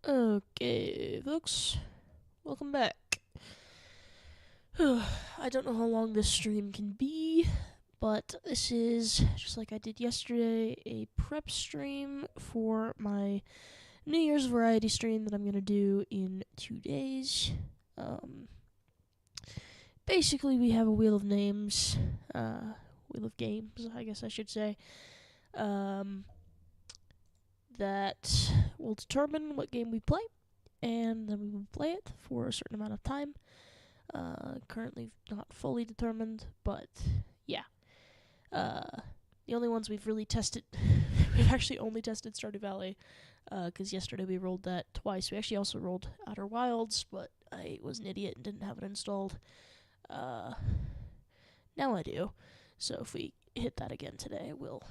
Okay, folks, welcome back. I don't know how long this stream can be, but this is, just like I did yesterday, a prep stream for my New Year's variety stream that I'm going to do in 2 days. Um, Basically, we have a wheel of names, wheel of games, I guess I should say, um, that will determine what game we play, and then we will play it for a certain amount of time. Currently not fully determined, but yeah. The only ones we've really tested, we've actually only tested Stardew Valley, because yesterday we rolled that twice. We actually also rolled Outer Wilds, but I was an idiot and didn't have it installed. Uh, Now I do. So if we hit that again today, we'll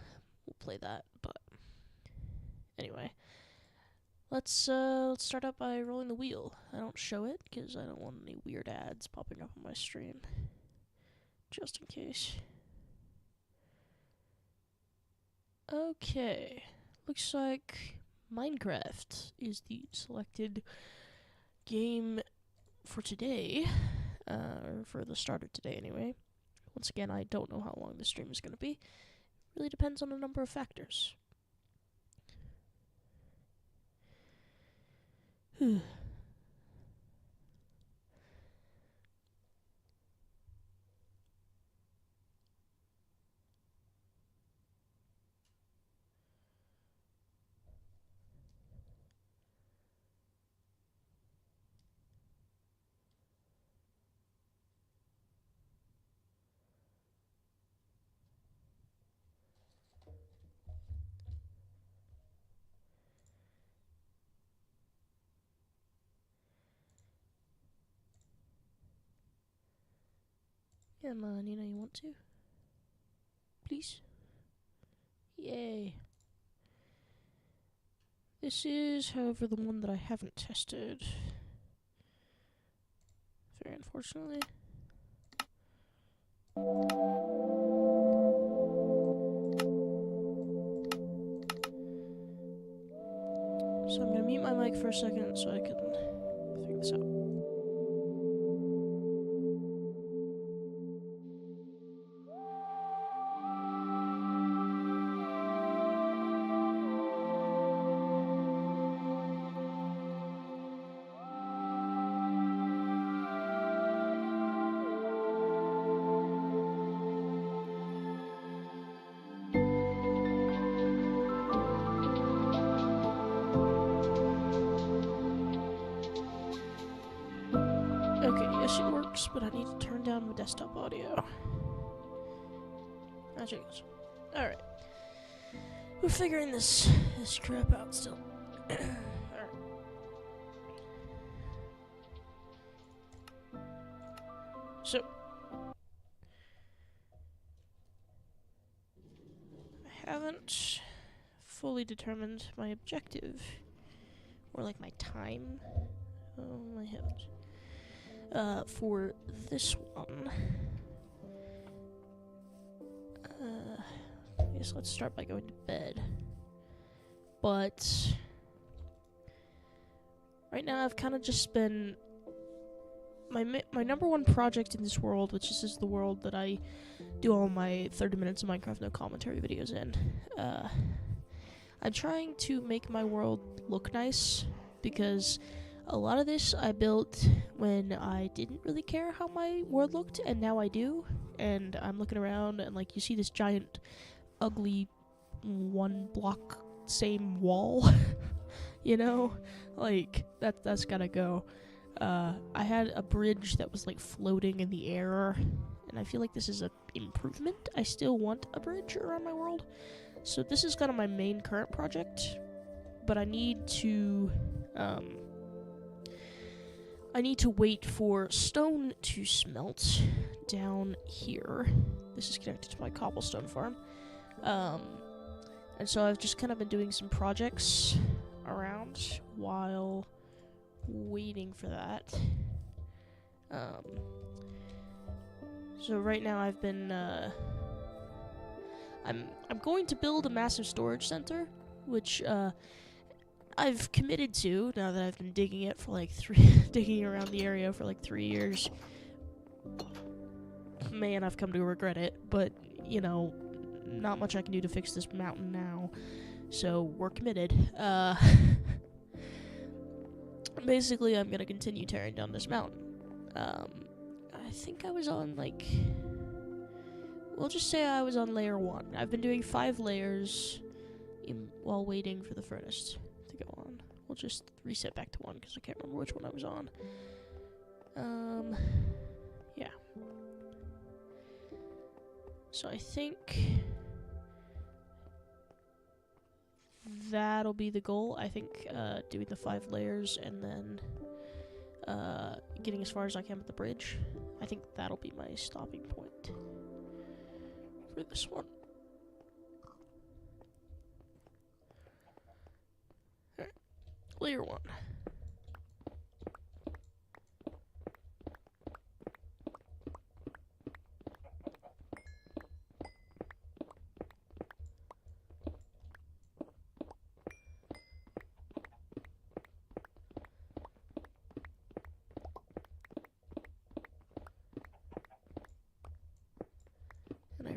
play that. But anyway, let's start out by rolling the wheel. I don't show it because I don't want any weird ads popping up on my stream, just in case. Okay, looks like Minecraft is the selected game for today, or for the start of today anyway. Once again, I don't know how long the stream is going to be. Really depends on a number of factors. Yeah, Nina, you want to? Please? Yay. This is, however, the one that I haven't tested. Very unfortunately. So I'm gonna mute my mic for a second so I can figure this out. Okay, yes it works, but I need to turn down my desktop audio. Magic goes. Alright. We're figuring this crap out still. Alright. So, I haven't fully determined my objective. Or like my time. Oh my heavens. For this one. I guess let's start by going to bed. But right now I've kind of just been my number one project in this world, which is the world that I do all my 30 minutes of Minecraft no commentary videos in. I'm trying to make my world look nice because a lot of this I built when I didn't really care how my world looked, and now I do. And I'm looking around and like you see this giant ugly one block same wall. You know, like that's gotta go. I had a bridge that was like floating in the air, and I feel like this is an improvement. I still want a bridge around my world, so this is kind of my main current project. But I need to wait for stone to smelt down here. This is connected to my cobblestone farm. And so I've just kind of been doing some projects around while waiting for that. So right now I've been I'm going to build a massive storage center, which I've committed to, now that I've been digging it for like digging around the area for like 3 years. Man, I've come to regret it, but, you know, not much I can do to fix this mountain now. So, we're committed. Basically, I'm gonna continue tearing down this mountain. I think I was on, like... We'll just say I was on layer 1. I've been doing 5 layers while waiting for the furnace to go on. We'll just reset back to 1, because I can't remember which one I was on. Yeah. So I think that'll be the goal. I think doing the 5 layers and then getting as far as I can with the bridge. I think that'll be my stopping point for this one. Alright, layer 1.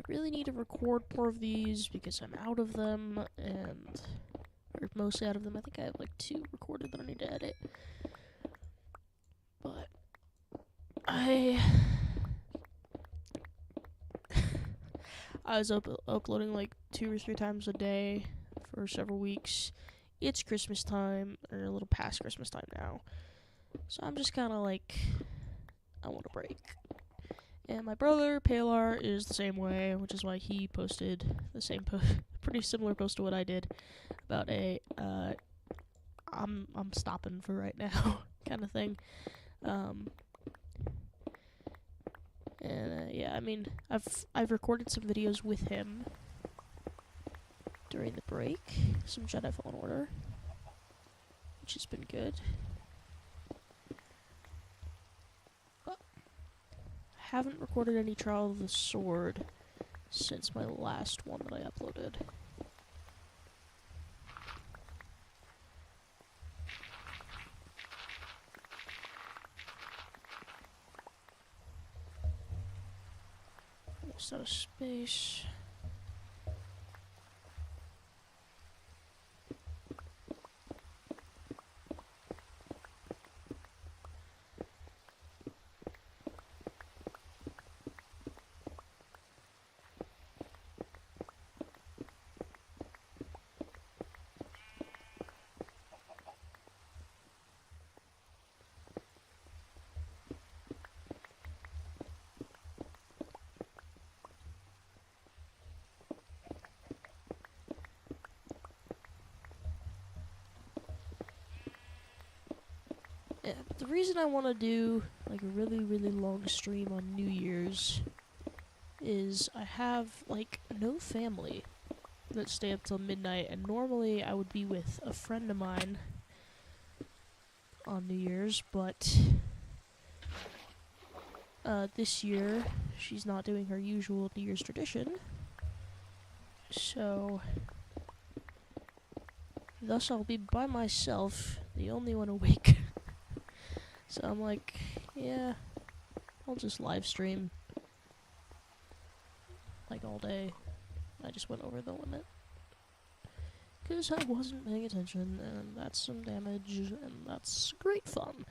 Really need to record more of these because I'm out of them, or mostly out of them. I think I have like 2 recorded that I need to edit. But I was uploading like 2 or 3 times a day for several weeks. It's Christmas time, or a little past Christmas time now, so I'm just kind of like, I want a break. And my brother, Palar, is the same way, which is why he posted the same pretty similar post to what I did, about I'm stopping for right now kind of thing. Yeah, I mean, I've recorded some videos with him during the break, some Jedi Fallen Order, which has been good. Haven't recorded any Trial of the Sword since my last one that I uploaded. Almost out of space. Yeah, but the reason I want to do like a really, really long stream on New Year's is I have like no family that stay up till midnight, and normally I would be with a friend of mine on New Year's, but this year she's not doing her usual New Year's tradition, so thus I'll be by myself, the only one awake. So I'm like, yeah, I'll just live stream like all day. I just went over the limit because I wasn't paying attention, and that's some damage, and that's great fun.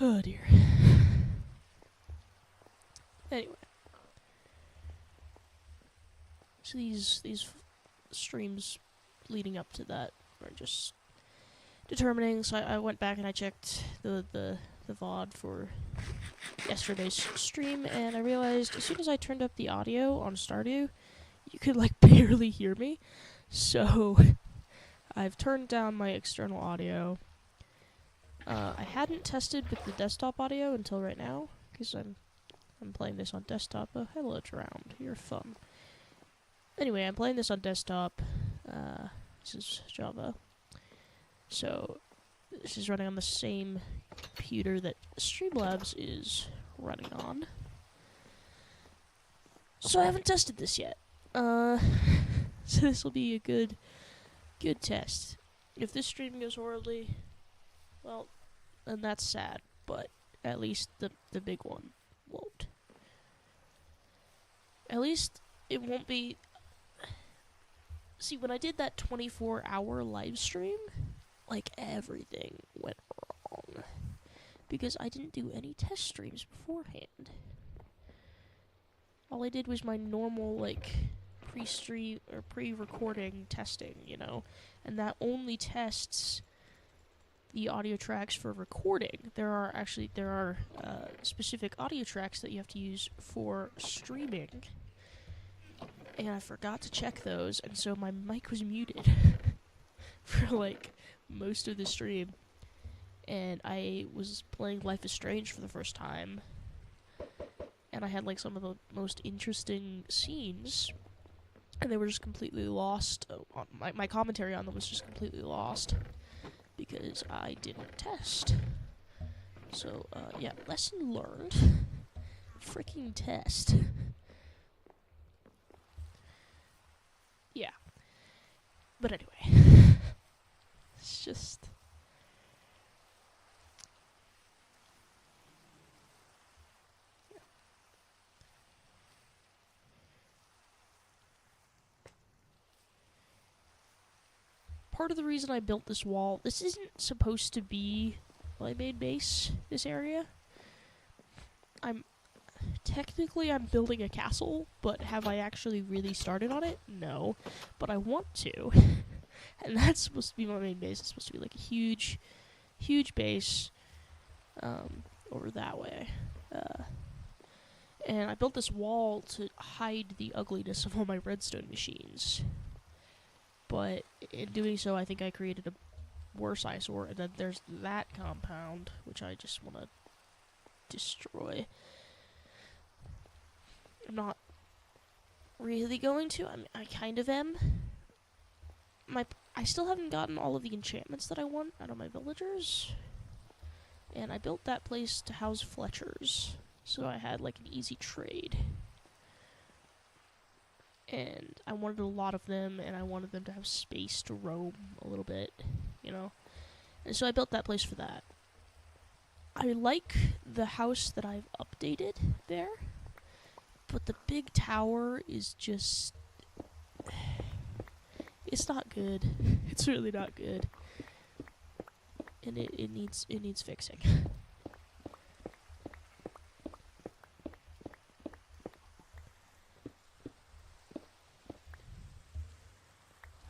Oh dear. Anyway, so these streams leading up to that are just determining. So I went back and I checked the VOD for yesterday's stream, and I realized as soon as I turned up the audio on Stardew, you could like barely hear me. So I've turned down my external audio. I hadn't tested with the desktop audio until right now, because I'm playing this on desktop. Oh, hello, Drowned. You're fun. Anyway, I'm playing this on desktop. This is Java. So, this is running on the same computer that Streamlabs is running on. So I haven't tested this yet. So this will be a good test. If this stream goes horribly, well, then that's sad, but at least the big one won't. At least it won't be... See, when I did that 24-hour live stream, like, everything went wrong. Because I didn't do any test streams beforehand. All I did was my normal, like, pre-stream or pre-recording testing, you know? And that only tests the audio tracks for recording. There are specific audio tracks that you have to use for streaming. And I forgot to check those, and so my mic was muted for, like, most of the stream. And I was playing Life is Strange for the first time. And I had, like, some of the most interesting scenes. And they were just completely lost. My commentary on them was just completely lost. Because I didn't test. So, yeah, lesson learned. Freaking test. Yeah. But anyway. It's just... Yeah. Part of the reason I built this wall... This isn't supposed to be my main base, this area. Technically, I'm building a castle, but have I actually really started on it? No. But I want to. And that's supposed to be my main base. It's supposed to be like a huge, huge base over that way. And I built this wall to hide the ugliness of all my redstone machines. But in doing so, I think I created a worse eyesore. And then there's that compound, which I just want to destroy. I'm not really going to. I kind of am. I still haven't gotten all of the enchantments that I want out of my villagers. And I built that place to house Fletchers. So I had, like, an easy trade. And I wanted a lot of them, and I wanted them to have space to roam a little bit, you know? And so I built that place for that. I like the house that I've updated there. But the big tower is just... It's not good. It's really not good. And it needs fixing.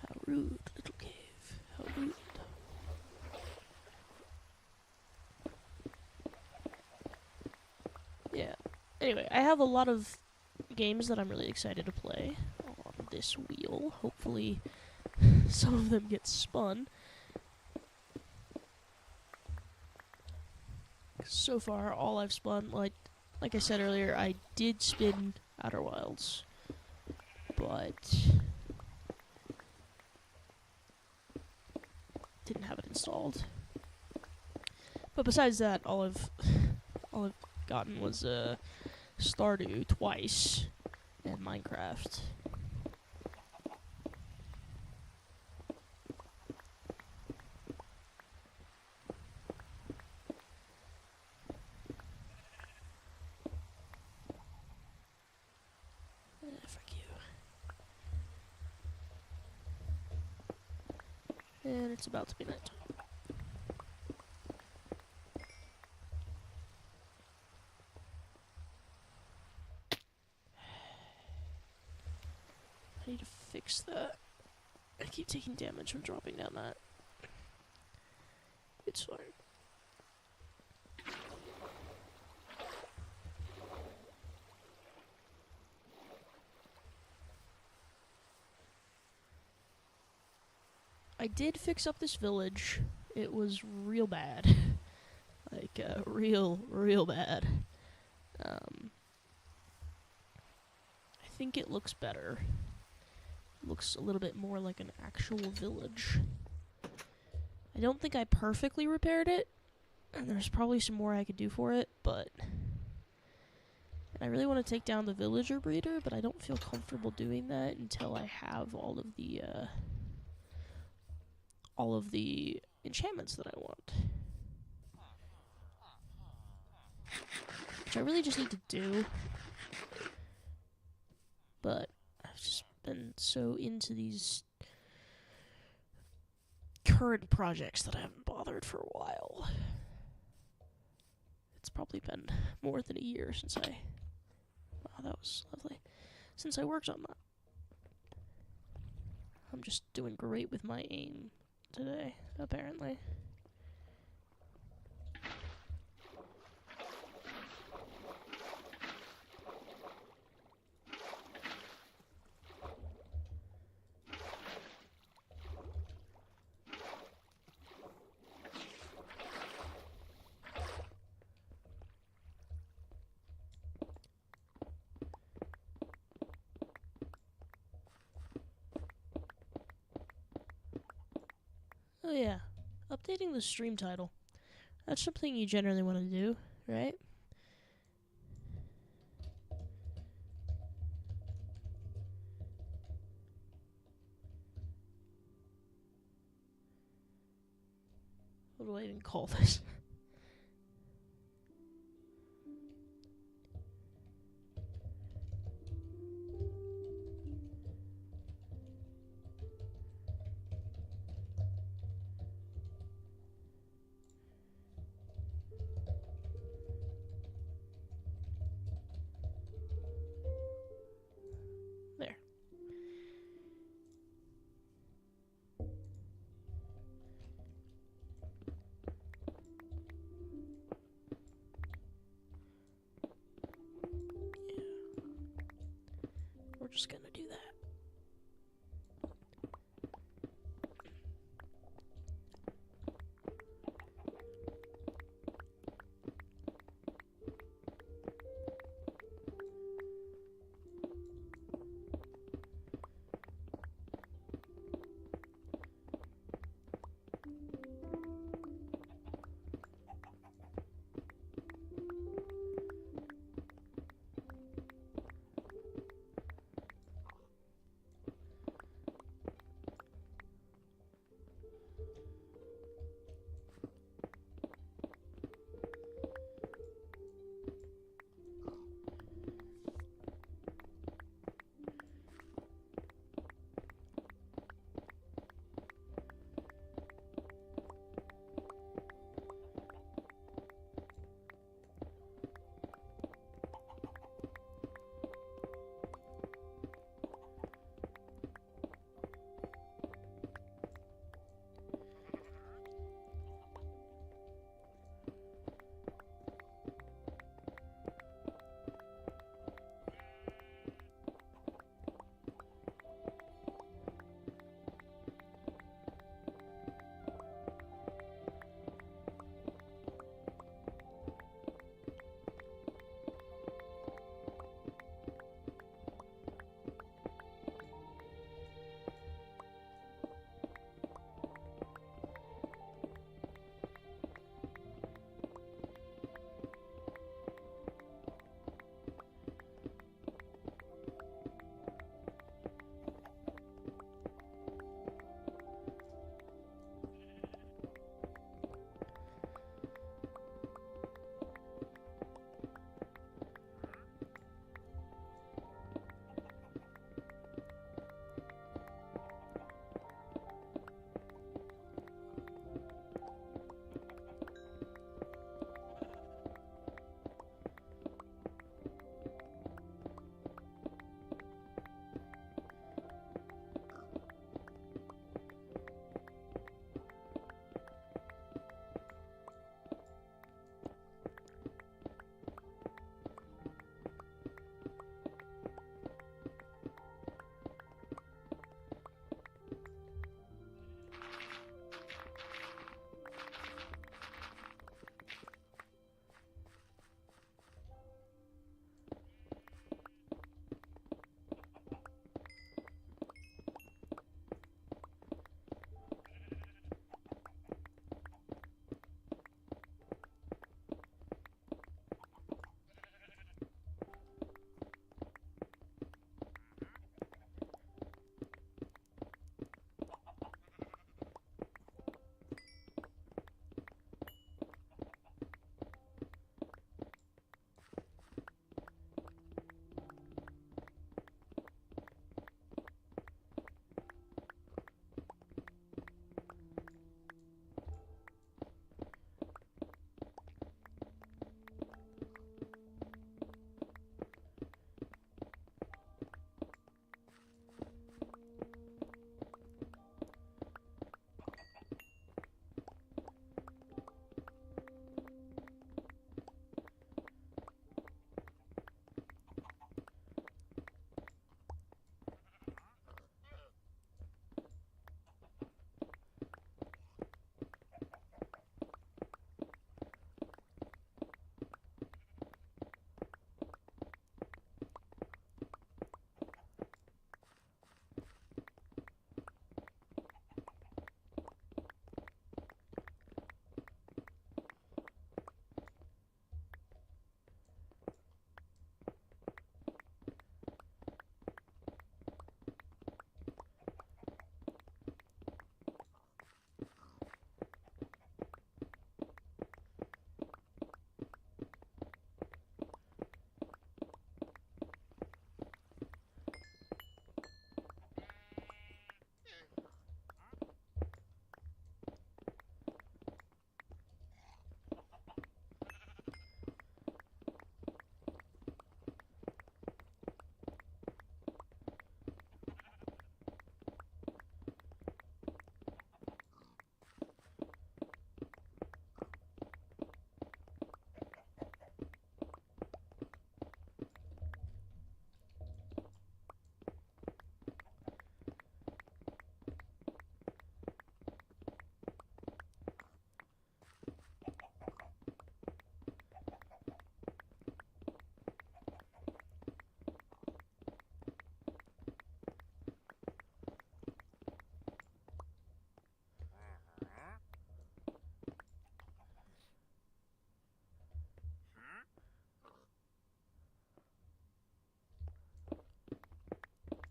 How rude, little cave. How rude. Yeah. Anyway, I have a lot of games that I'm really excited to play on this wheel. Hopefully some of them get spun. So far, all I've spun, like I said earlier, I did spin Outer Wilds, but didn't have it installed. But besides that, all I've gotten was Stardew twice, and Minecraft. Frick you. And it's about to be night. I need to fix that. I keep taking damage from dropping down that. It's fine. I did fix up this village. It was real bad. Like, real bad. I think it looks better. Looks a little bit more like an actual village. I don't think I perfectly repaired it, and there's probably some more I could do for it, but... And I really want to take down the villager breeder, but I don't feel comfortable doing that until I have all of the all of the enchantments that I want. Which I really just need to do. But I've just been so into these current projects that I haven't bothered for a while. It's probably been more than a year since I... Wow, that was lovely. Since I worked on that. I'm just doing great with my aim today, apparently. Oh yeah, updating the stream title. That's something you generally want to do, right? What do I even call this? There.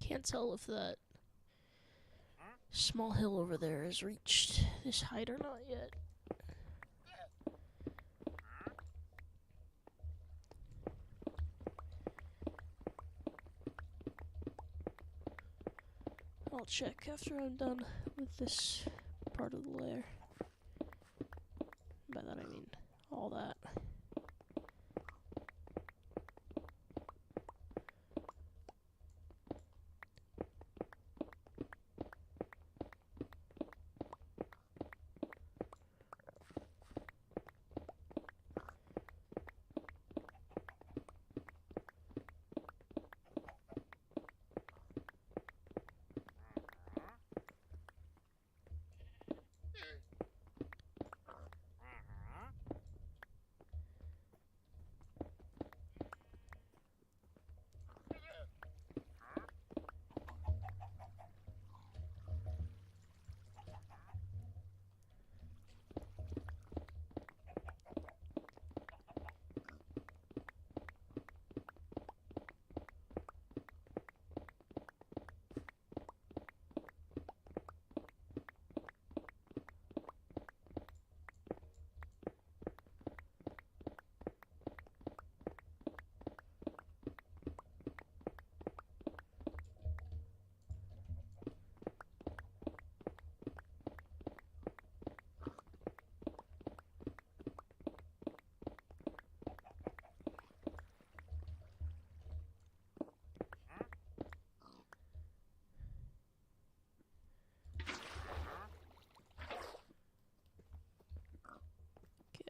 Can't tell if that small hill over there has reached this height or not yet. I'll check after I'm done with this part of the layer. By that I mean all that.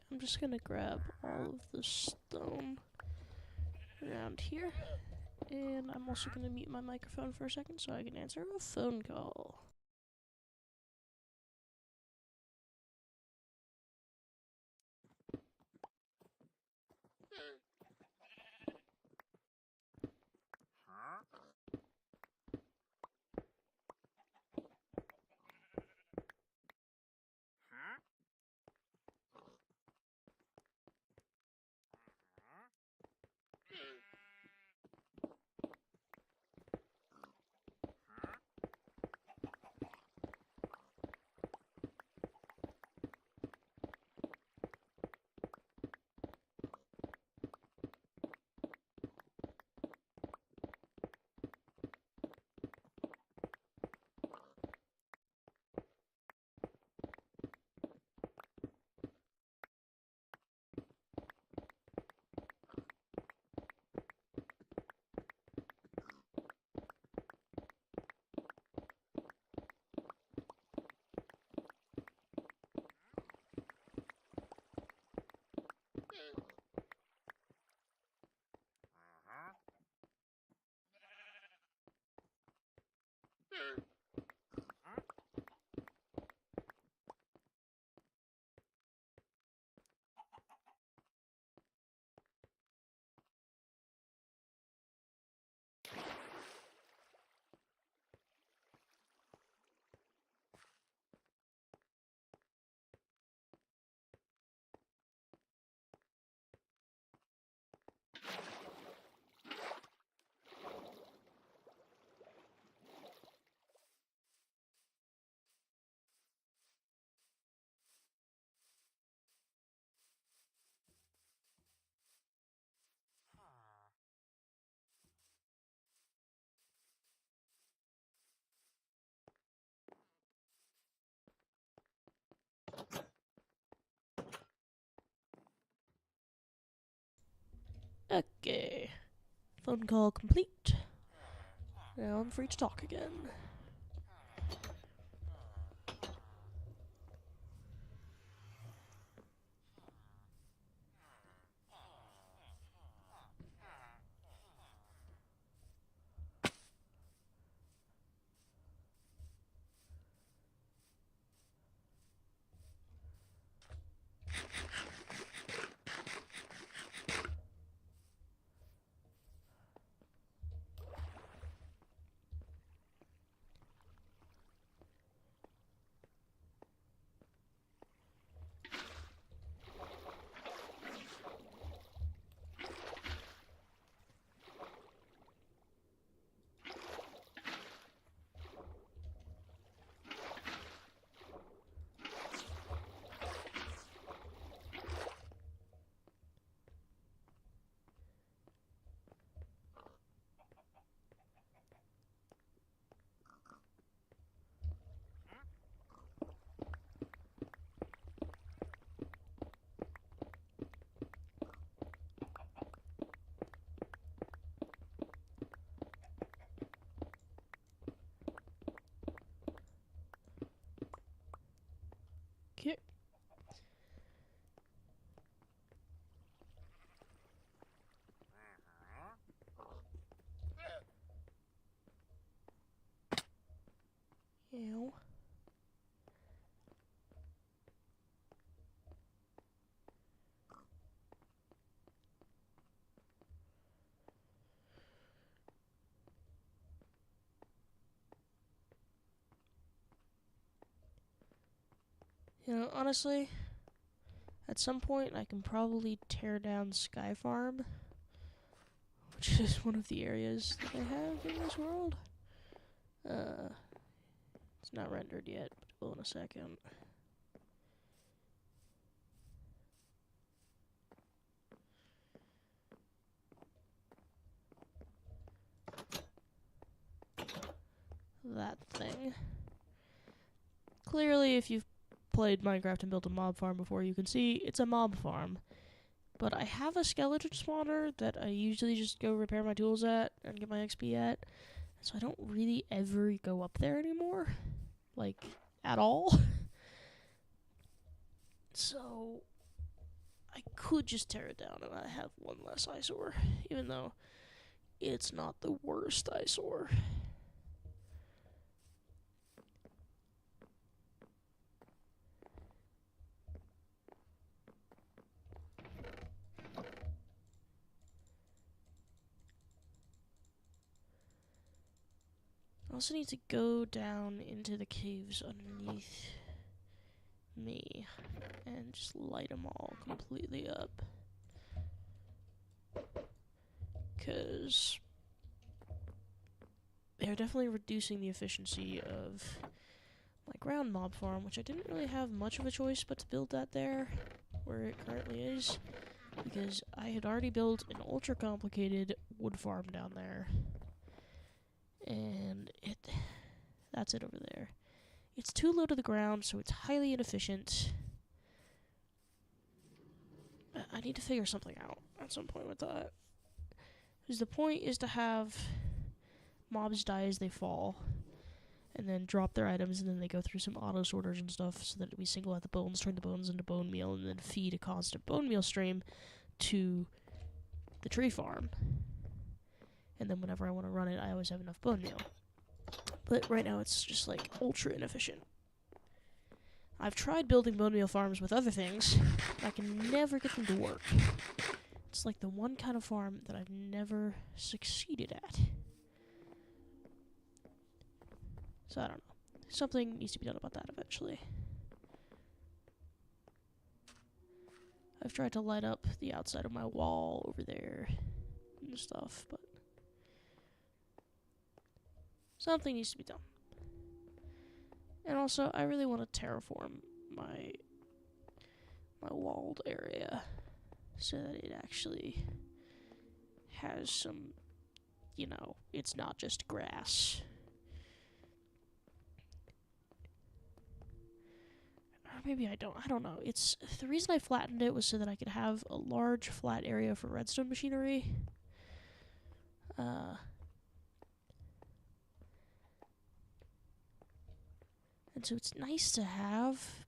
I'm just gonna grab all of the stone around here, and I'm also gonna mute my microphone for a second so I can answer a phone call. Okay, phone call complete. Now I'm free to talk again. Okay. Ew. You know, honestly, at some point I can probably tear down Sky Farm, which is one of the areas that I have in this world. It's not rendered yet, but it will in a second. That thing. Clearly, if you've played Minecraft and built a mob farm before, you can see it's a mob farm. But I have a skeleton spawner that I usually just go repair my tools at and get my XP at. So I don't really ever go up there anymore. Like, at all. So, I could just tear it down and I have one less eyesore. Even though it's not the worst eyesore. I also need to go down into the caves underneath me and just light them all completely up. Because they're definitely reducing the efficiency of my ground mob farm, which I didn't really have much of a choice but to build that there, where it currently is, because I had already built an ultra complicated wood farm down there. And that's it over there. It's too low to the ground, so it's highly inefficient. I need to figure something out at some point with that. Because the point is to have mobs die as they fall, and then drop their items, and then they go through some auto sorters and stuff, so that we single out the bones, turn the bones into bone meal, and then feed a constant bone meal stream to the tree farm. And then whenever I want to run it, I always have enough bone meal. But right now it's just like ultra inefficient. I've tried building bone meal farms with other things, but I can never get them to work. It's like the one kind of farm that I've never succeeded at. So I don't know. Something needs to be done about that eventually. I've tried to light up the outside of my wall over there and stuff, but something needs to be done. And also, I really want to terraform my walled area so that it actually has some, you know, it's not just grass. Or maybe I don't know. It's the reason I flattened it was so that I could have a large flat area for redstone machinery. And so it's nice to have,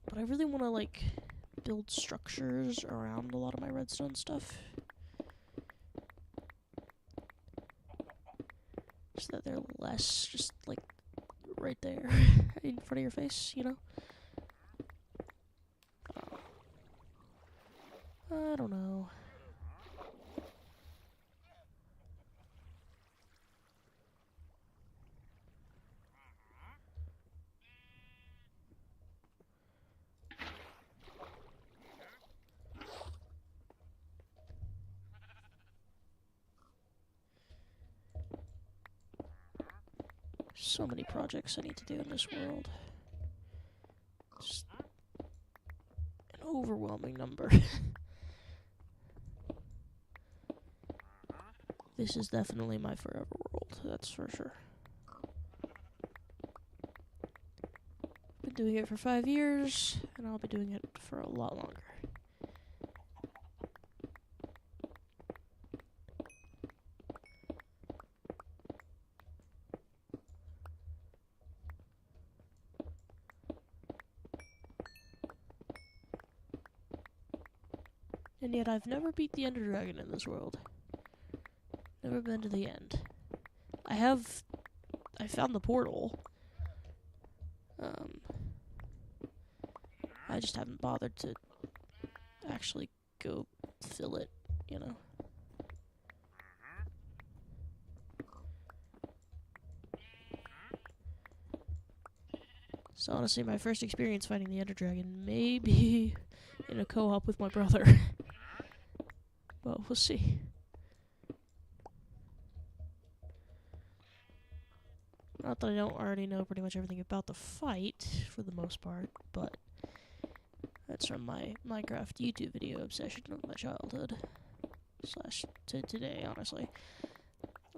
but I really want to, like, build structures around a lot of my redstone stuff. So that they're less just, like, right there in front of your face, you know? I don't know. So many projects I need to do in this world. Just an overwhelming number. This is definitely my forever world, that's for sure. Been doing it for 5 years, and I'll be doing it for a lot longer. And yet I've never beat the Ender Dragon in this world. Never been to the end. I found the portal. I just haven't bothered to actually go fill it, you know. So honestly, my first experience fighting the Ender Dragon may be in a co-op with my brother. But we'll see. Not that I don't already know pretty much everything about the fight, for the most part, but that's from my Minecraft YouTube video obsession of my childhood. / to today, honestly.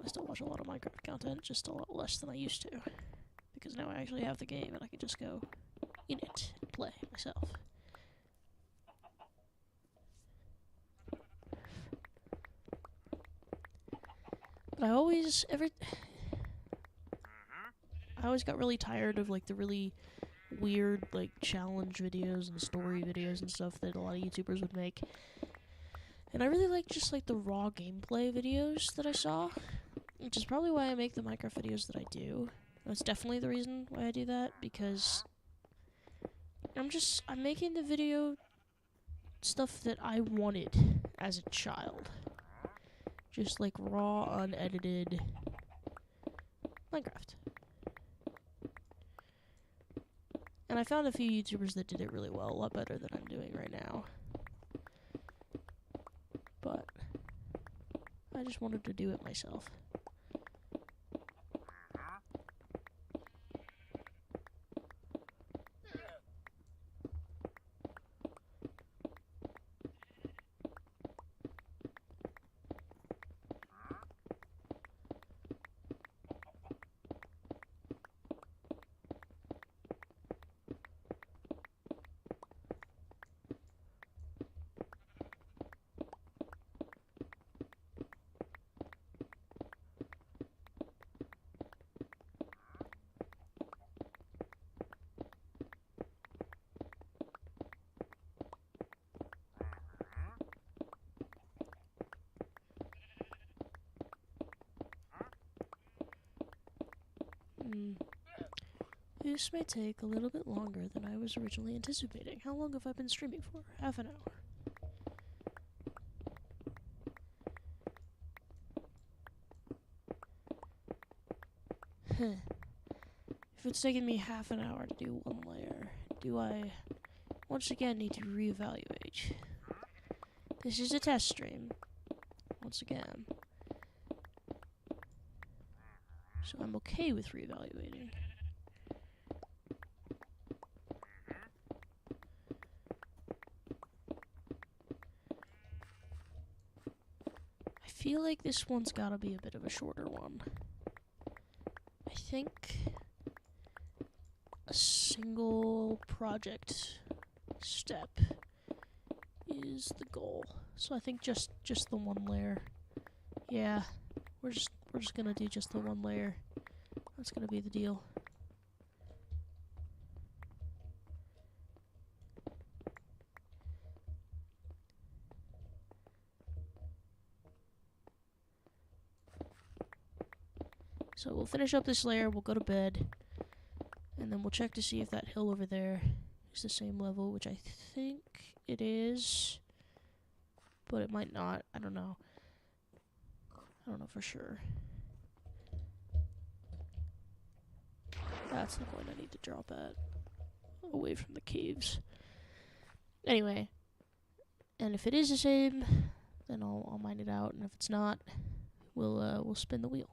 I still watch a lot of Minecraft content, just a lot less than I used to. Because now I actually have the game and I can just go in it and play myself. But I always got really tired of like the really weird like challenge videos and story videos and stuff that a lot of YouTubers would make. And I really like just like the raw gameplay videos that I saw, which is probably why I make the Minecraft videos that I do. That's definitely the reason why I do that, because I'm making the video stuff that I wanted as a child. Just like raw, unedited Minecraft. And I found a few YouTubers that did it really well, a lot better than I'm doing right now. But I just wanted to do it myself. This may take a little bit longer than I was originally anticipating. How long have I been streaming for? Half an hour. If it's taking me half an hour to do one layer, do I once again need to reevaluate? This is a test stream, once again. So I'm okay with reevaluating. I feel like this one's gotta be a bit of a shorter one. I think a single project step is the goal. So I think just the one layer. Yeah, we're just gonna do just the one layer. That's gonna be the deal. So we'll finish up this layer, we'll go to bed, and then we'll check to see if that hill over there is the same level, which I think it is, but it might not. I don't know. I don't know for sure. That's the point I need to drop at, away from the caves. Anyway, and if it is the same, then I'll mine it out, and if it's not, we'll spin the wheel.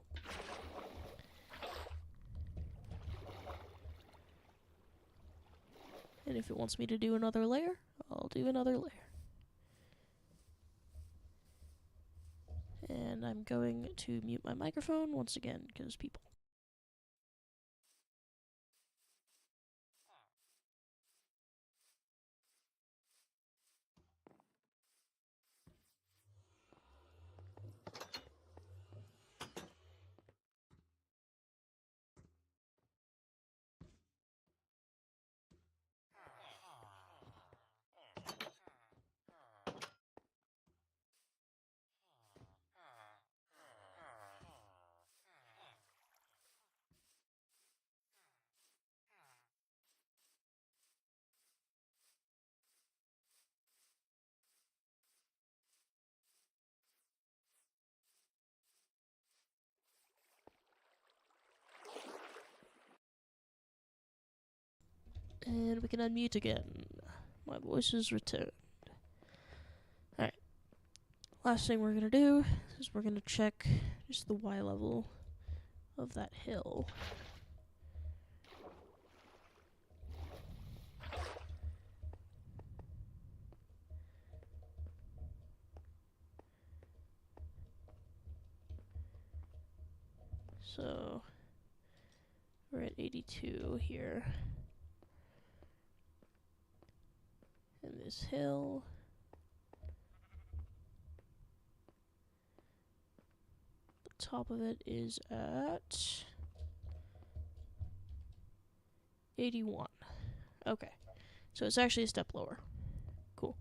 And if it wants me to do another layer, I'll do another layer. And I'm going to mute my microphone once again, because people. And we can unmute again. My voice is returned. Alright. Last thing we're gonna do is we're gonna check just the Y level of that hill. So we're at 82 here. And this hill. The top of it is at 81. Okay. So it's actually a step lower. Cool.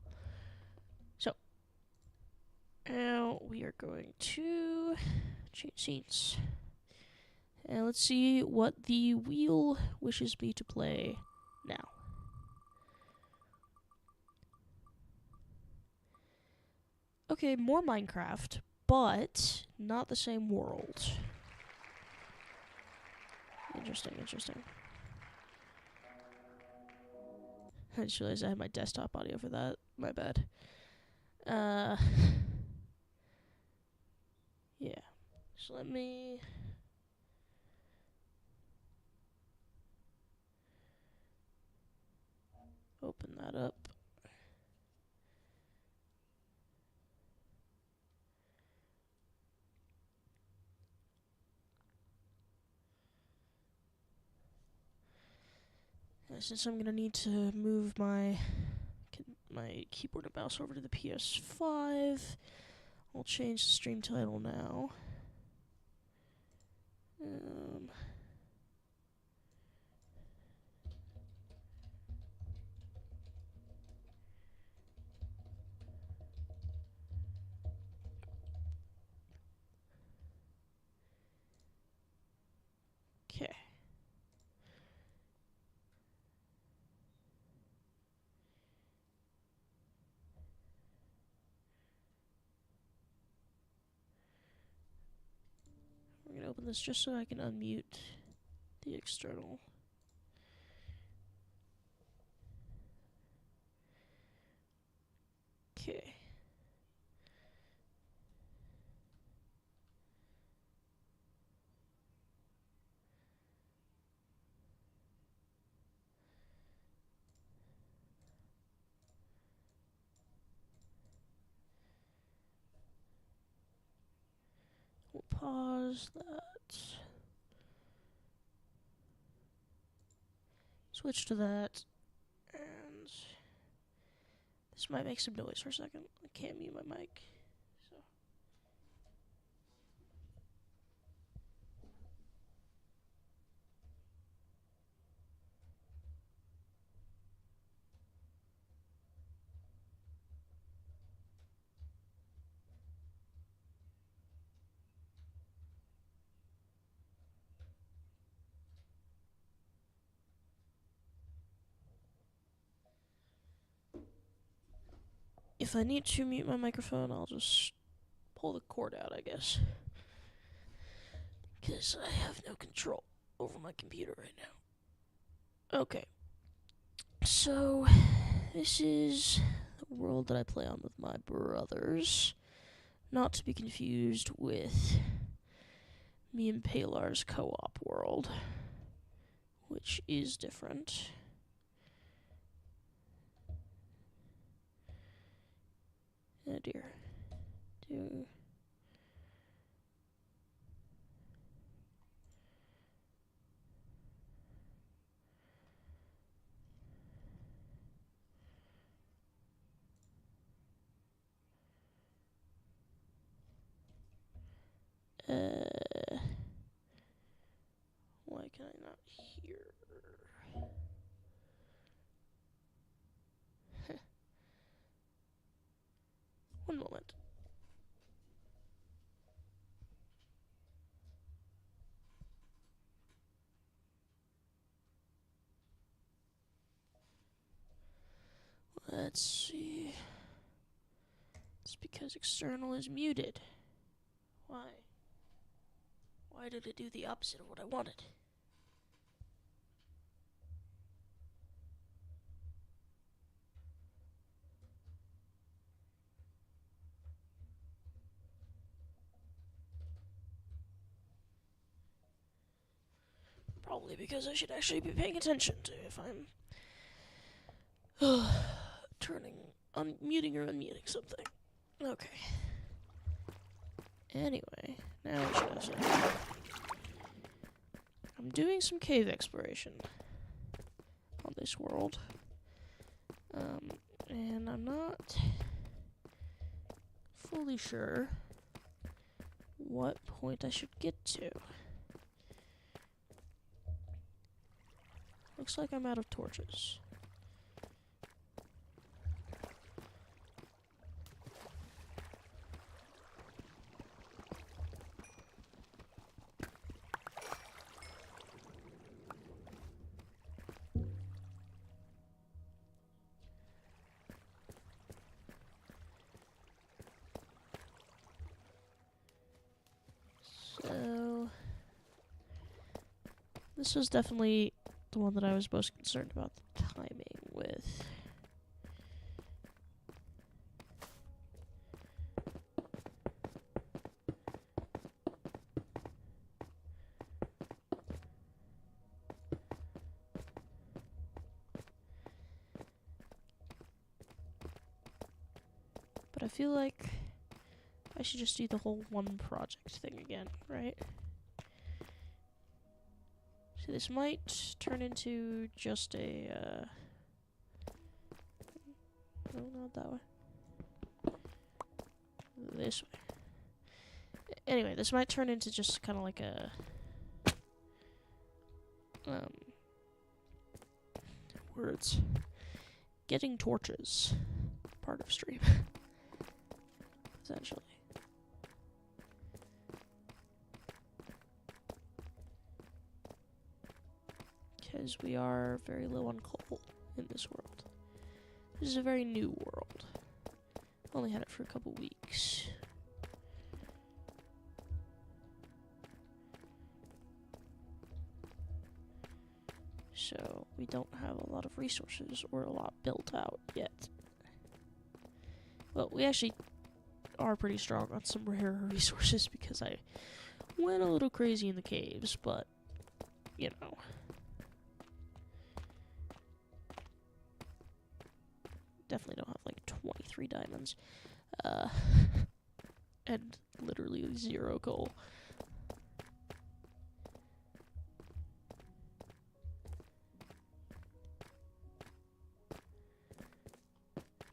So now we are going to change scenes. And let's see what the wheel wishes me to play now. Okay, more Minecraft, but not the same world. Interesting, interesting. I just realized I had my desktop audio for that. My bad. Yeah. So let me... open that up. Since I'm gonna need to move my keyboard and mouse over to the PS5, I'll change the stream title now. Okay. I'm gonna open this just so I can unmute the external. Okay. We'll pause that. Switch to that. And this might make some noise for a second. I can't mute my mic. So. If I need to mute my microphone, I'll just pull the cord out, I guess. Because I have no control over my computer right now. Okay. So, this is the world that I play on with my brothers. Not to be confused with me and Palar's co-op world, which is different. Oh dear. Why can I not hear? One moment. Let's see. It's because external is muted. Why? Why did it do the opposite of what I wanted? probably because I should actually be paying attention to if I'm muting or unmuting something. Okay. Anyway, now what should I say? I'm doing some cave exploration on this world. And I'm not fully sure what point I should get to. Looks like I'm out of torches. So, this was definitely the one that I was most concerned about the timing with. But I feel like I should just do the whole one project thing again, right? So this might turn into just a, no, not that way. This way. Anyway, this might turn into just kind of like a, words. Getting torches. Part of stream. Essentially. Because we are very low on coal in this world. This is a very new world. Only had it for a couple weeks. So we don't have a lot of resources or a lot built out yet. Well, we actually are pretty strong on some rare resources because I went a little crazy in the caves, but, you know. Definitely don't have like 23 diamonds. And literally 0 coal.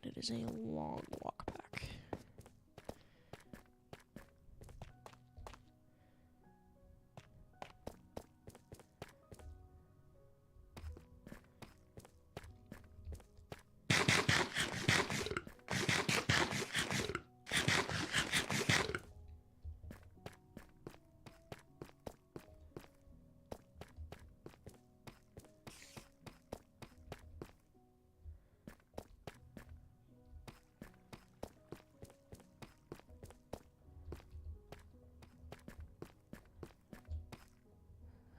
It is a long walk back.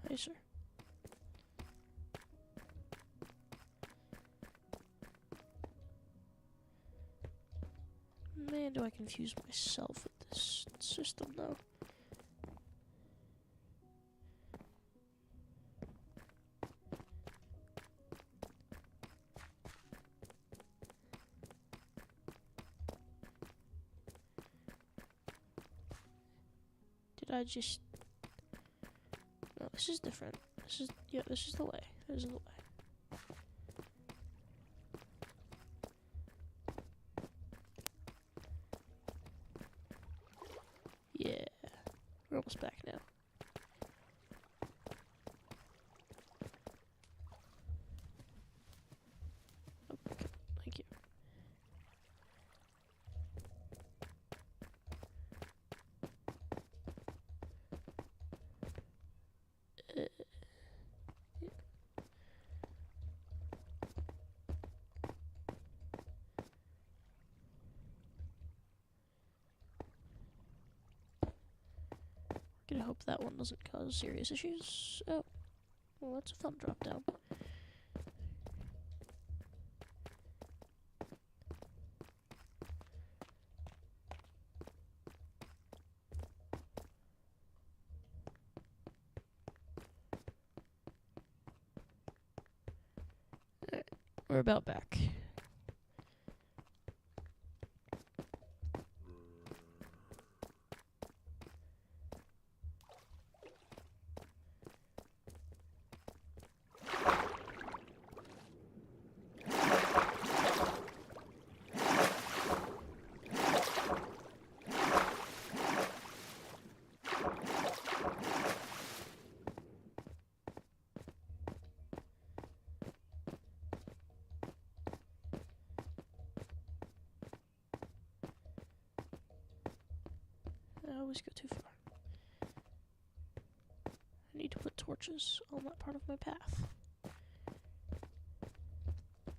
Hi, sir. Man, do I confuse myself with this system, though. Did I just... No, this is different. This is... Yeah, this is the way. This is the way. Yeah. We're almost back now. Okay, thank you. Yeah. Gonna hope that one doesn't cause serious issues. Oh, well, that's a fun drop down. We're about back. I always go too far. I need to put torches on that part of my path.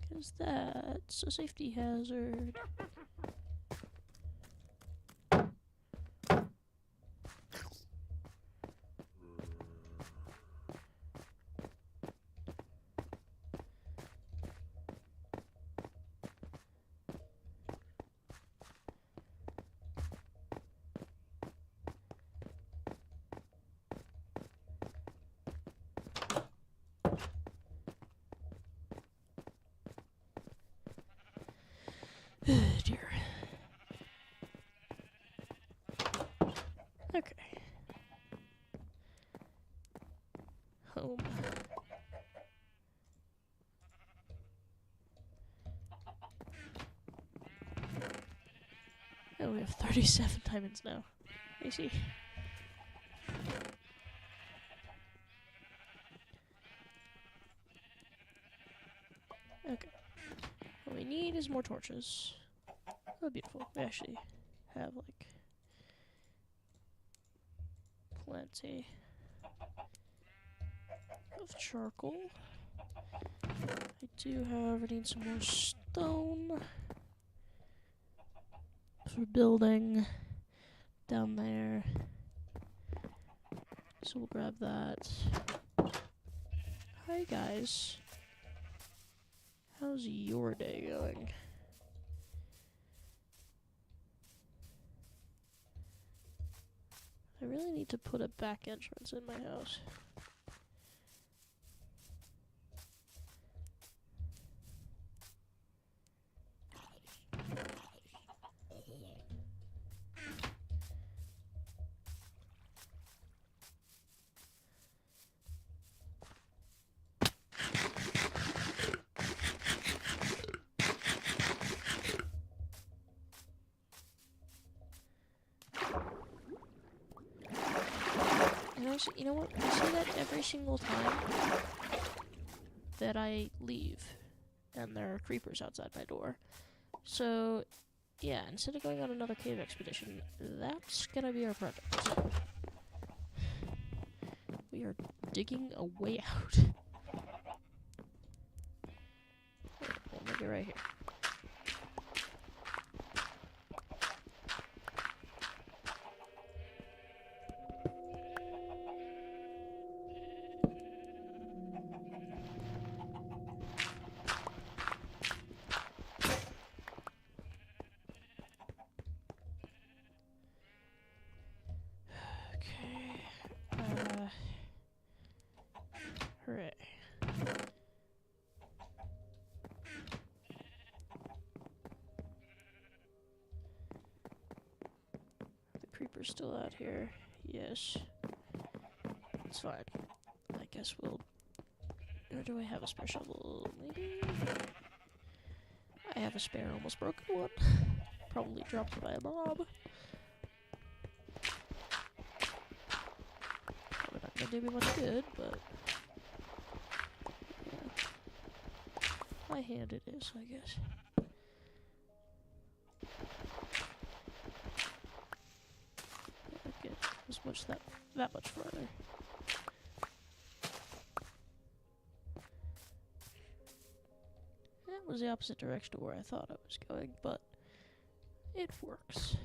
Because that's a safety hazard. Dear. Okay. Home. Oh, we have 37 diamonds now. I see. Okay. What we need is more torches. Oh, beautiful. We actually have, like, plenty of charcoal. I do, however, need some more stone for building down there. So we'll grab that. Hi, guys. How's your day going? I really need to put a back entrance in my house. And actually, you know what? I see that every single time that I leave, and there are creepers outside my door. So, yeah, instead of going on another cave expedition, that's gonna be our project. We are digging a way out. Well, maybe right here. Hooray. The creeper's still out here. Yes. It's fine. I guess we'll... Or do I have a spare shovel? Maybe? I have a spare almost broken one. Probably dropped by a mob. Probably not gonna do me much good, but... My hand it is, I guess. Okay, as much that much further. That was the opposite direction to where I thought I was going, but it works.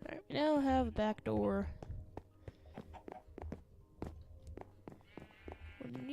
Alright, we now have a back door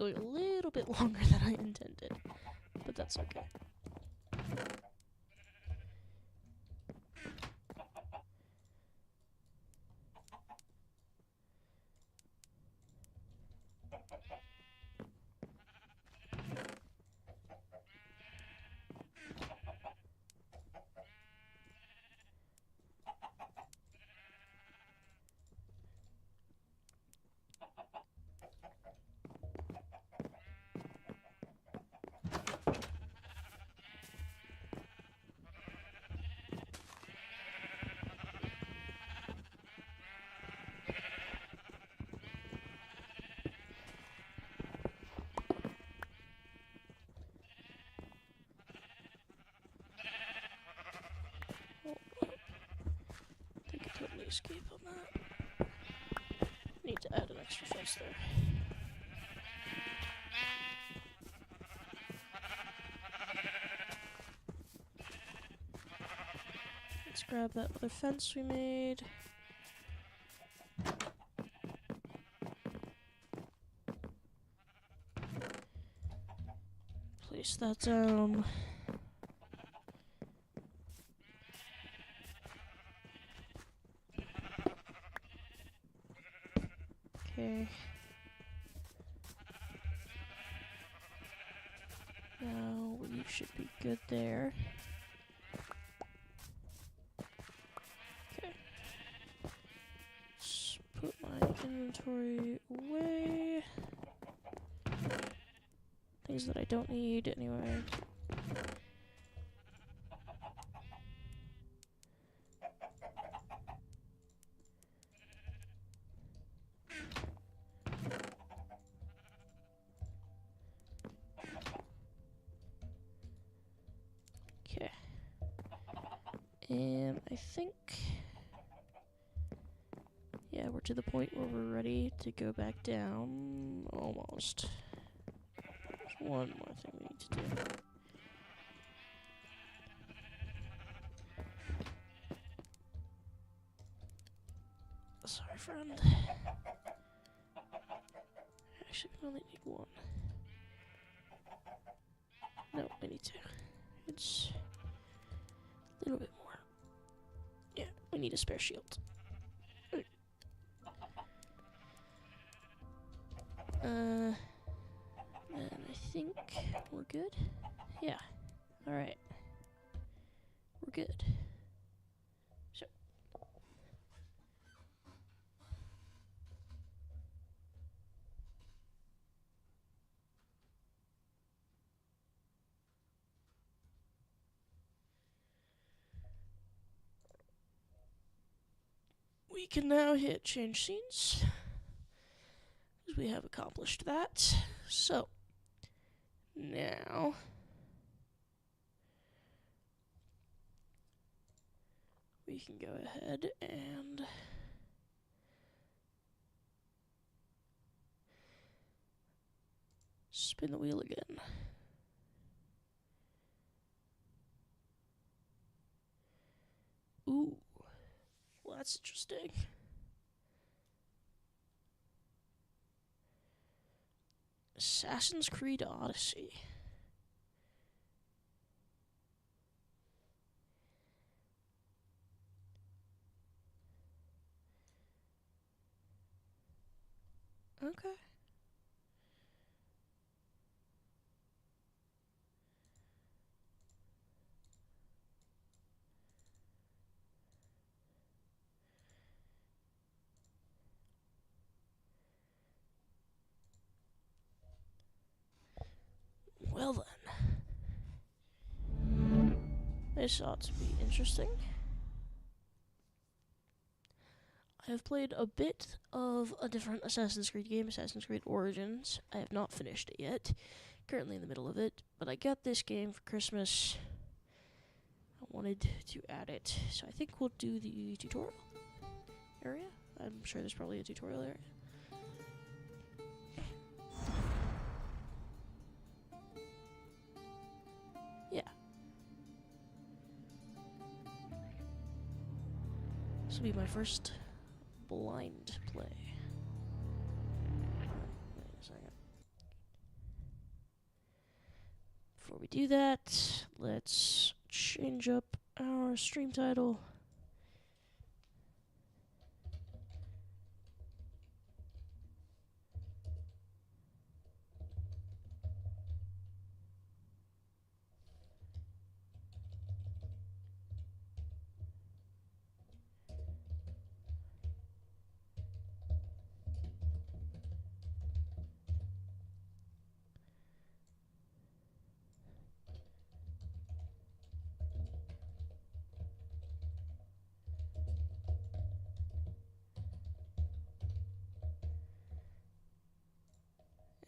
going a little bit longer than I intended, but that's okay. They could totally escape on that. Need to add an extra fence there. Let's grab that other fence we made. Place that down. Okay. Now we should be good there. Okay. Let's put my inventory away. Things that I don't need anyway. Okay. And I think, yeah, we're to the point where we're ready to go back down. Almost. There's one more thing we need to do. Sorry, friend. Actually, we only need one. No, we need two. It's a little bit more. Yeah, we need a spare shield. And I think we're good. Yeah. Alright. We're good. So. We can now hit change scenes. We have accomplished that. So. Now. We can go ahead and spin the wheel again. Ooh. Well, that's interesting. Assassin's Creed Odyssey. Okay. Well then. This ought to be interesting. I have played a bit of a different Assassin's Creed game, Assassin's Creed Origins. I have not finished it yet. Currently in the middle of it, but I got this game for Christmas. I wanted to add it, so I think we'll do the tutorial area. I'm sure there's probably a tutorial area. Yeah. This will be my first blind play. Wait a second. we do that, let's change up our stream title.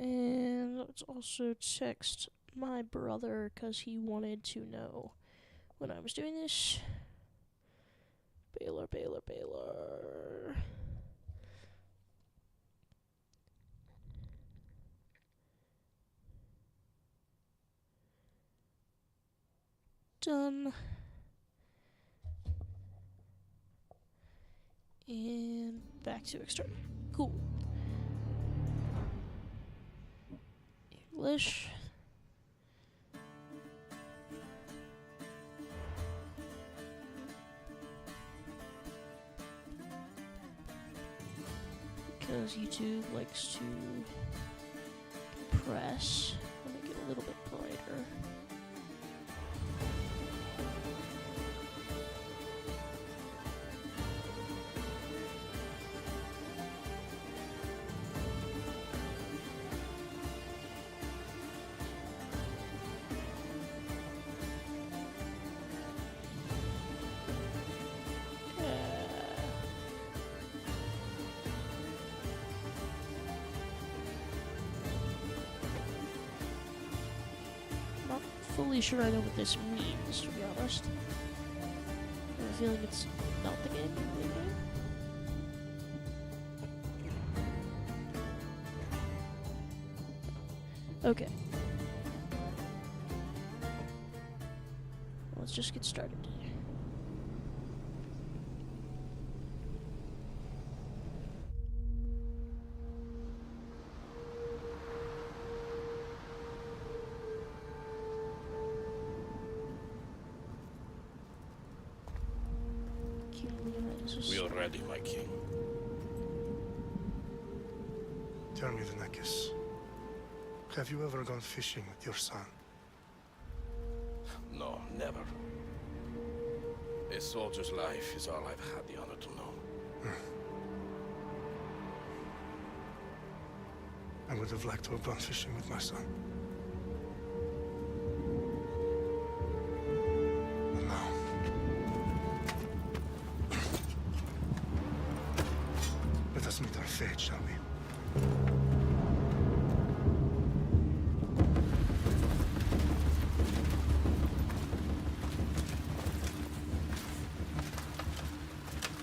And let's also text my brother because he wanted to know when I was doing this. Baylor. Done. And back to external. Cool. English. Because YouTube likes to compress. I'll make it a little bit brighter. Fully sure I know what this means, to be honest. I have a feeling it's not the game. Okay. Let's just get started. We are ready, my king. Tell me, the Nekis, have you ever gone fishing with your son? No, never. A soldier's life is all I've had the honor to know. I would have liked to have gone fishing with my son. But now... let us meet our fate, shall we?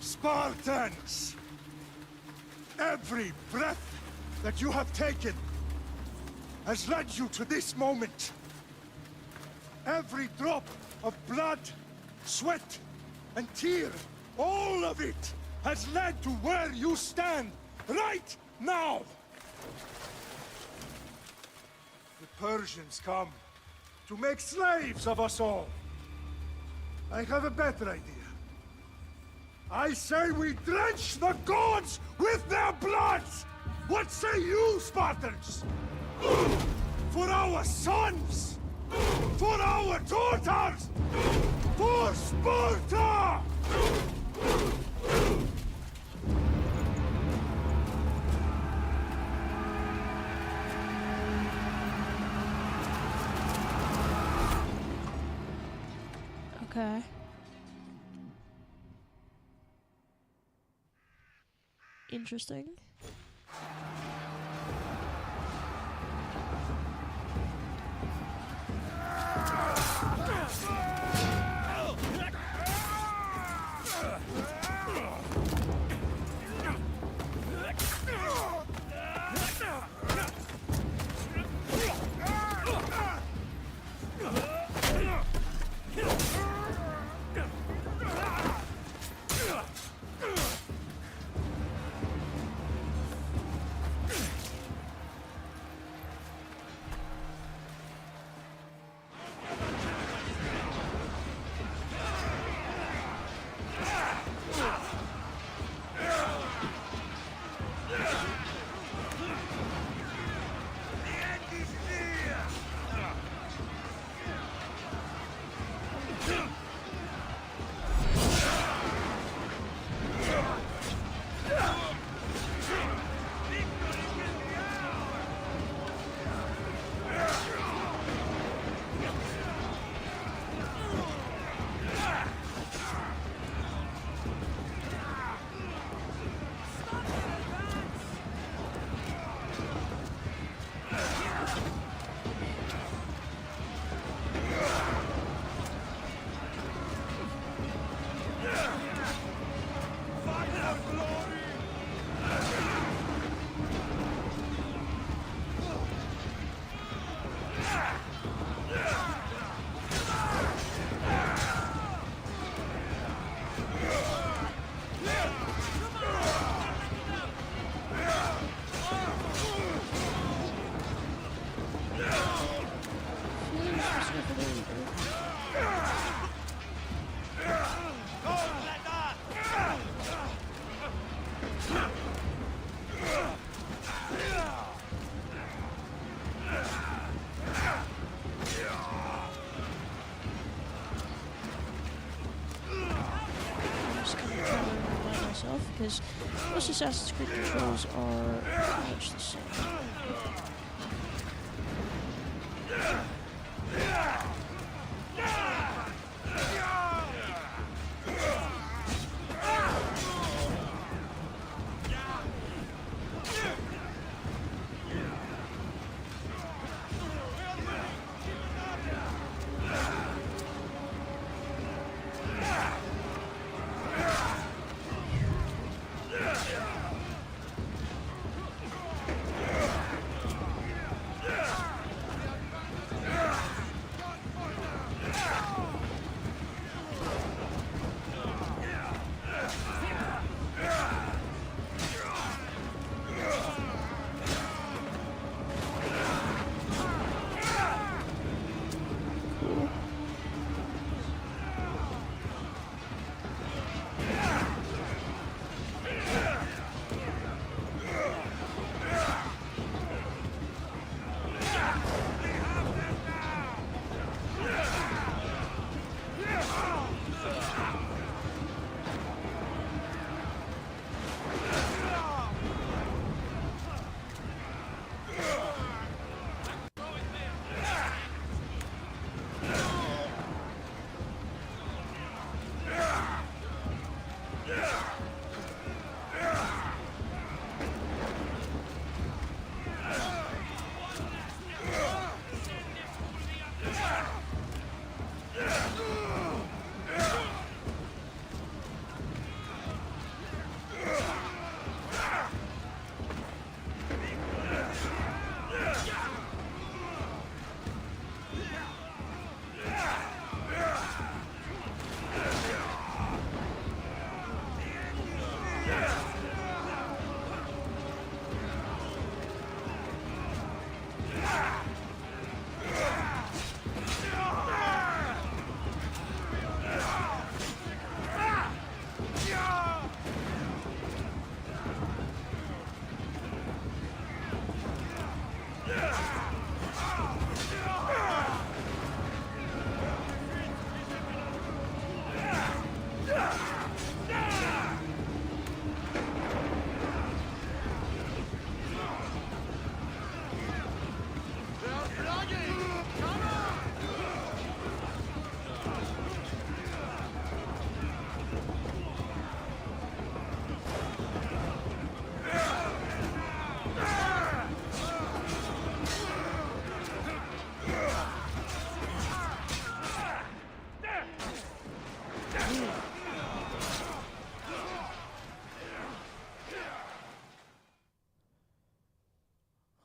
Spartans! Every breath that you have taken has led you to this moment. Every drop of blood, sweat, and tear, all of it has led to where you stand right now. The Persians come to make slaves of us all. I have a better idea. I say we drench the gods with their blood! What say you, Spartans? For our sons! For our daughters! For Sparta! Okay. Interesting. is most Assassin's Creed controls are pretty much the same.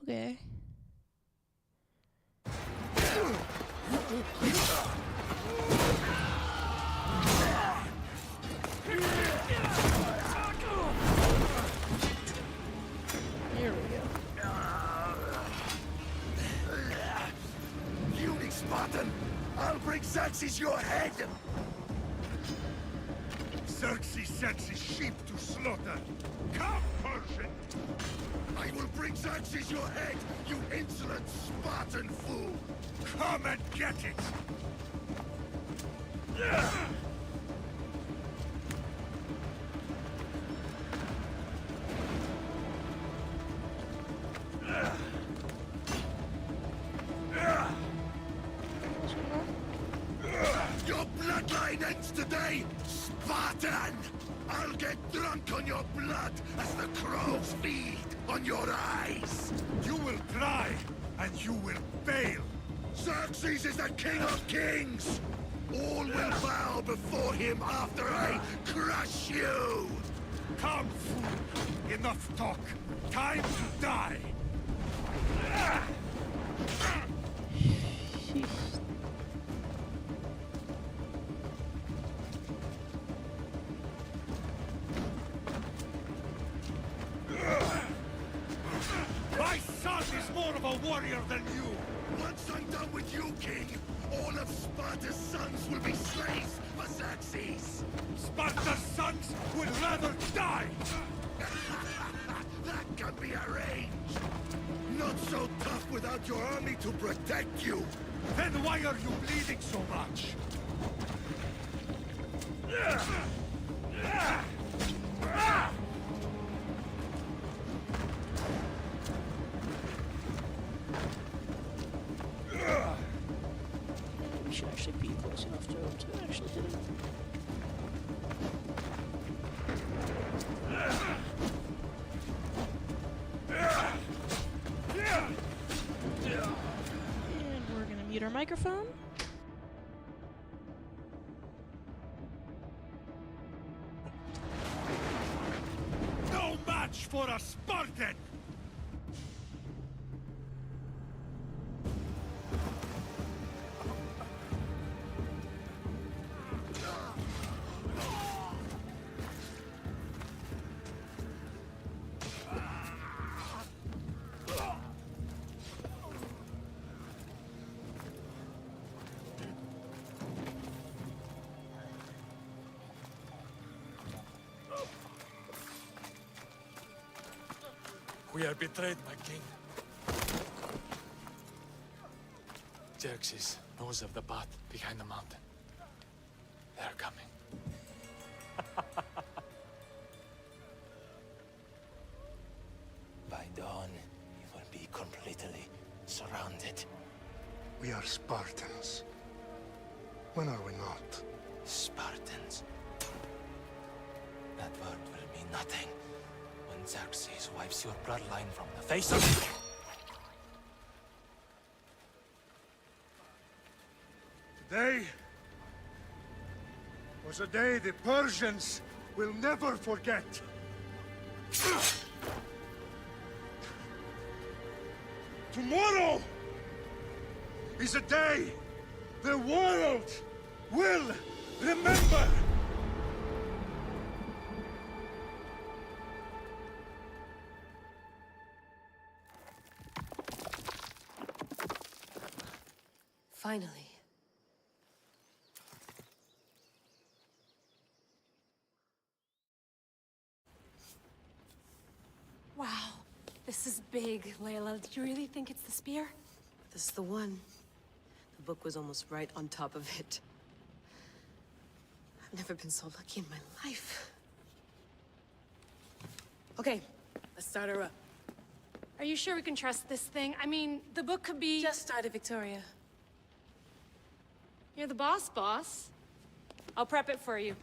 Okay. Here we go. Puny Spartan! I'll bring Xerxes your head! Xerxes sends his sheep to slaughter. Come, Persian! I will bring Xerxes your head, you insolent Spartan fool! Come and get it! Your bloodline ends today, Spartan! I'll get drunk on your blood as the crows feed on your eyes! You will cry, and you will fail! Xerxes is the king of kings! All will bow before him after I crush you! Come, fool! Enough talk! Time to die! My son is more of a warrior than you! Once I'm done with you, king, all of Sparta's sons will be slaves for Xerxes! Sparta's sons would rather die! That can be arranged! Not so tough without your army to protect you! Then why are you bleeding so much? better microphone? No match for a Spartan! We are betrayed, my king. Xerxes knows of the path behind the mountain. They are coming. By dawn, you will be completely surrounded. We are Spartans. When are we not? Spartans. That word will mean nothing when Xerxes wipes your bloodline from the face of it. Today was a day the Persians will never forget. Tomorrow is a day the world will remember. Finally. Wow, this is big, Layla. Do you really think it's the spear? This is the one. The book was almost right on top of it. I've never been so lucky in my life. Okay, let's start her up. Are you sure we can trust this thing? I mean, the book could be... Just started, Victoria. You're the boss. I'll prep it for you.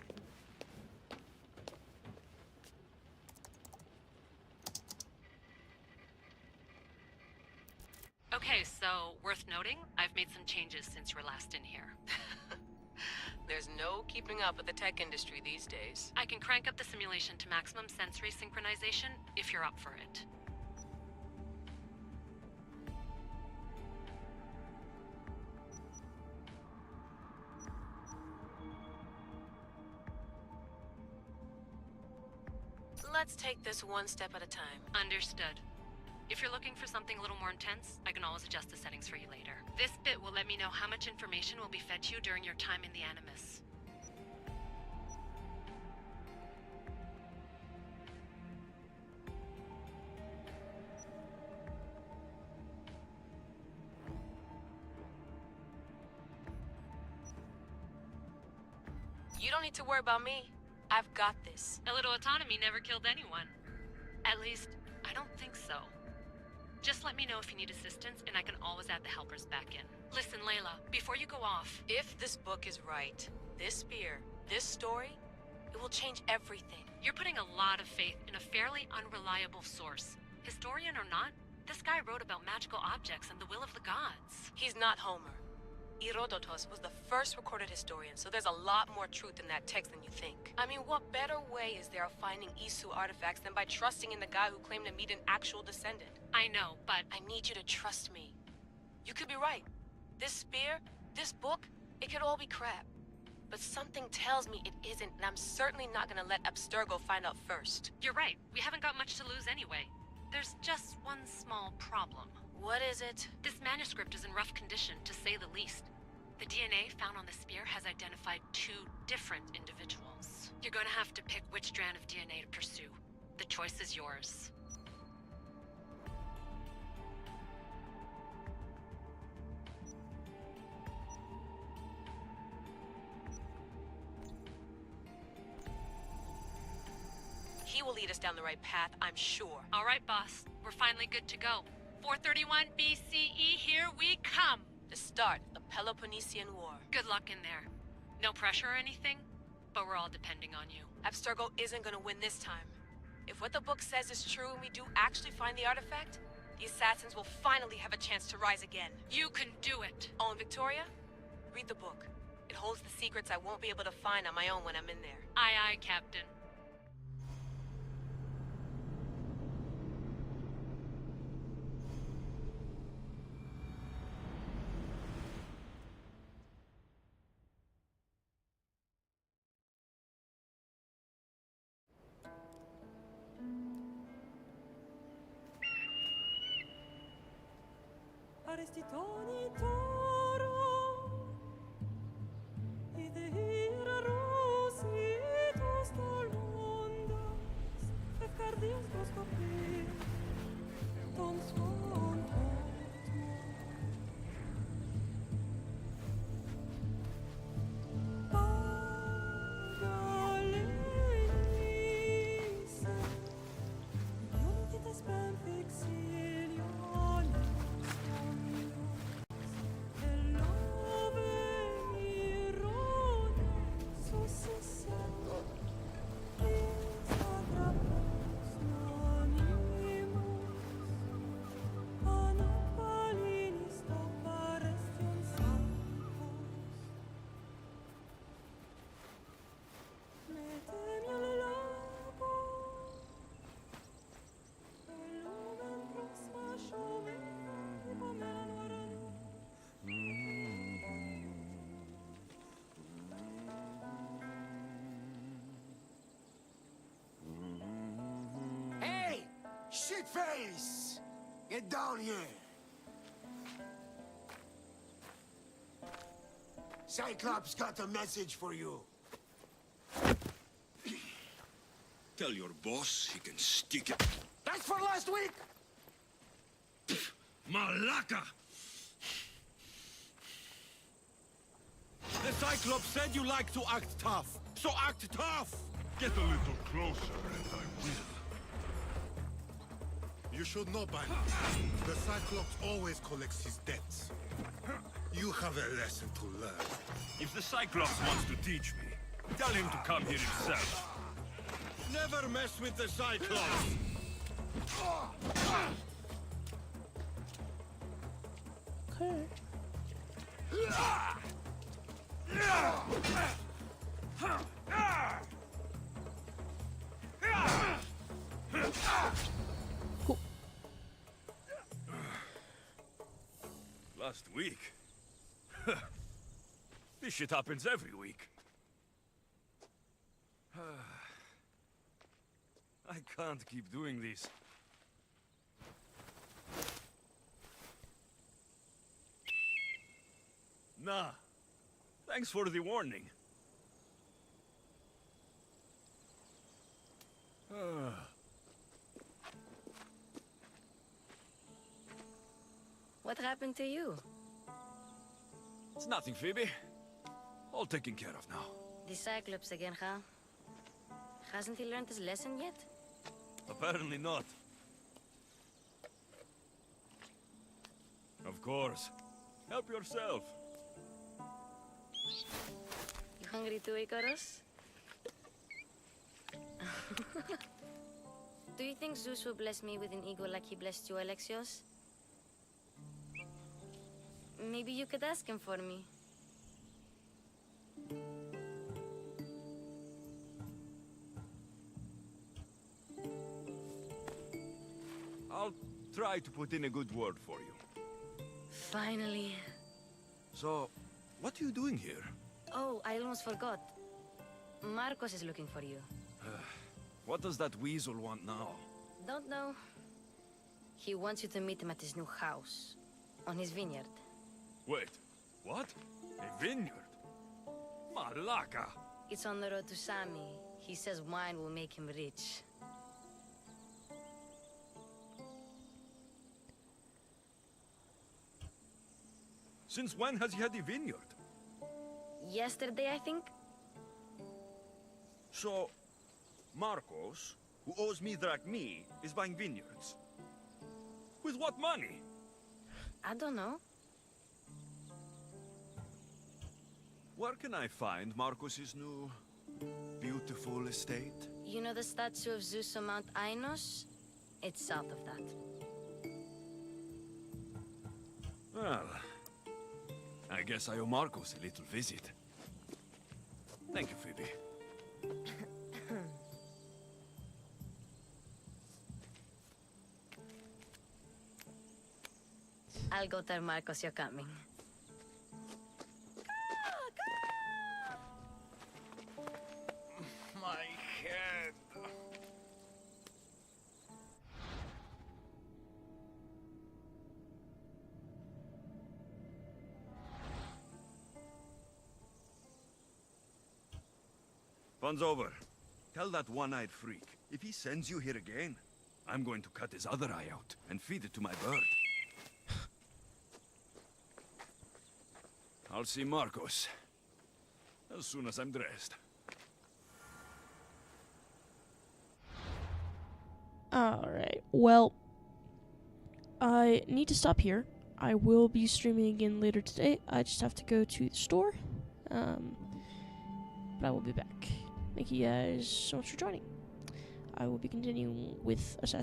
Okay, so worth noting, I've made some changes since you were last in here. There's no keeping up with the tech industry these days. I can crank up the simulation to maximum sensory synchronization if you're up for it. Let's take this one step at a time. Understood. If you're looking for something a little more intense, I can always adjust the settings for you later. This bit will let me know how much information will be fed to you during your time in the Animus. You don't need to worry about me. I've got this. A little autonomy never killed anyone. At least, I don't think so. Just let me know if you need assistance, and I can always add the helpers back in. Listen, Layla, before you go off... If this book is right, this spear, this story, it will change everything. You're putting a lot of faith in a fairly unreliable source. Historian or not, this guy wrote about magical objects and the will of the gods. He's not Homer. Herodotus was the first recorded historian, so there's a lot more truth in that text than you think. I mean, what better way is there of finding Isu artifacts than by trusting in the guy who claimed to meet an actual descendant? I know, but... I need you to trust me. You could be right. This spear, this book, it could all be crap. But something tells me it isn't, and I'm certainly not gonna let Abstergo find out first. You're right. We haven't got much to lose anyway. There's just one small problem. What is it? This manuscript is in rough condition, to say the least. The DNA found on the spear has identified 2 different individuals. You're gonna have to pick which strand of DNA to pursue. The choice is yours. He will lead us down the right path, I'm sure. All right, boss. We're finally good to go. 431 BCE, here we come! The start of the Peloponnesian War. Good luck in there. No pressure or anything, but we're all depending on you. Abstergo isn't gonna win this time. If what the book says is true and we do actually find the artifact, The assassins will finally have a chance to rise again. You can do it. Oh, and Victoria? Read the book. It holds the secrets I won't be able to find on my own when I'm in there. Aye, aye, Captain. Aristitoni toro, ide ira rositos tolondas, efcardios boscopir, ton son Pagalenise, iunitas ben fixiliones. Hey! Shitface! Get down here! Cyclops got a message for you. Tell your boss he can stick it. That's for last week! Malaka! The Cyclops said you like to act tough, so act tough! Get a little closer and I will. You should know by now. The Cyclops always collects his debts. You have a lesson to learn. If the Cyclops wants to teach me, tell him to come here himself. Never mess with the Cyclops! Okay. Cool. Last week? This shit happens every week. I can't keep doing this. Nah. Thanks for the warning. What happened to you? It's nothing, Phoebe. All taken care of now. The Cyclops again, huh? Hasn't he learned his lesson yet? Apparently not. Of course. Help yourself. You hungry too, Icarus? Do you think Zeus will bless me with an ego like he blessed you, Alexios? Maybe you could ask him for me. I'll try to put in a good word for you. Finally. So, what are you doing here? Oh, I almost forgot. Marcos is looking for you. What does that weasel want now? Don't know. He wants you to meet him at his new house. On his vineyard. Wait, what? A vineyard? Malaka! It's on the road to Sami. He says wine will make him rich. Since when has he had a vineyard? Yesterday, I think? So, Marcos, who owes me drachmi, is buying vineyards. With what money? I don't know. Where can I find Marcos's new, beautiful estate? You know the statue of Zeus on Mount Ainos? It's south of that. Well, I guess I owe Marcos a little visit. Thank you, Phoebe. I'll go tell Marcos you're coming. My head. Fun's over. Tell that one-eyed freak, if he sends you here again, I'm going to cut his other eye out and feed it to my bird. I'll see Marcos as soon as I'm dressed. Alright, well, I need to stop here. I will be streaming again later today. I just have to go to the store. But I will be back. Thank you guys so much for joining. I will be continuing with Assassin's